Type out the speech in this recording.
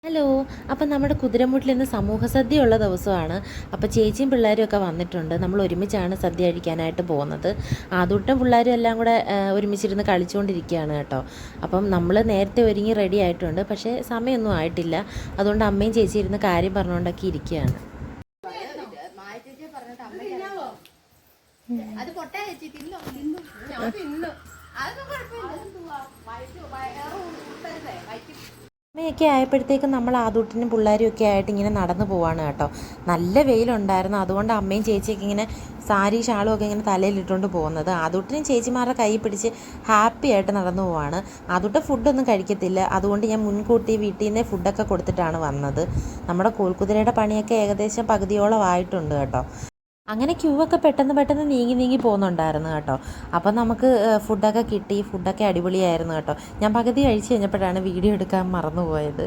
Hello. അപ്പം നമ്മുടെ കുതിരമുട്ടിൽ ഇന്ന് സമൂഹ സദ്യയുള്ള ദിവസമാണ്. അപ്പോൾ ചേച്ചിയും പിള്ളേരും ഒക്കെ വന്നിട്ടുണ്ട്. നമ്മൾ ഒരുമിച്ചാണ് സദ്യ കഴിക്കാനായിട്ട് പോകുന്നത്. ആദൂട്ടും പിള്ളേരും എല്ലാം കൂടെ ഒരുമിച്ചിരുന്ന് കളിച്ചുകൊണ്ടിരിക്കുകയാണ് കേട്ടോ. അപ്പം നമ്മൾ നേരത്തെ ഒരുങ്ങി റെഡി ആയിട്ടുണ്ട്, പക്ഷേ സമയമൊന്നും ആയിട്ടില്ല. അതുകൊണ്ട് അമ്മയും ചേച്ചി ഇരുന്ന് കാര്യം പറഞ്ഞുകൊണ്ടൊക്കെ ഇരിക്കുകയാണ്. അമ്മയൊക്കെ ആയപ്പോഴത്തേക്കും നമ്മൾ ആദൂട്ടിനും പിള്ളേരും ഒക്കെ ആയിട്ട് ഇങ്ങനെ നടന്നു പോവാണ് കേട്ടോ. നല്ല വെയിലുണ്ടായിരുന്നു, അതുകൊണ്ട് അമ്മയും ചേച്ചിയൊക്കെ ഇങ്ങനെ സാരി ഷാളും ഒക്കെ ഇങ്ങനെ തലയിലിട്ടുകൊണ്ട് പോകുന്നത്. ആദൂട്ടിനും ചേച്ചിമാരുടെ കൈ പിടിച്ച് ഹാപ്പി ആയിട്ട് നടന്നു പോവാണ്. ആദൂട്ട് ഫുഡൊന്നും കഴിക്കത്തില്ല, അതുകൊണ്ട് ഞാൻ മുൻകൂട്ടി വീട്ടിൽ നിന്നേ ഫുഡൊക്കെ കൊടുത്തിട്ടാണ് വന്നത്. നമ്മുടെ കോൽക്കുതിരയുടെ പണിയൊക്കെ ഏകദേശം പകുതിയോളം ആയിട്ടുണ്ട് കേട്ടോ. അങ്ങനെ ക്യൂ ഒക്കെ പെട്ടെന്ന് നീങ്ങി പോകുന്നുണ്ടായിരുന്നു കേട്ടോ. അപ്പം നമുക്ക് ഫുഡൊക്കെ കിട്ടി. ഫുഡൊക്കെ അടിപൊളിയായിരുന്നു കേട്ടോ. ഞാൻ പകുതി കഴിച്ച് കഴിഞ്ഞപ്പോഴാണ് വീഡിയോ എടുക്കാൻ മറന്നുപോയത്.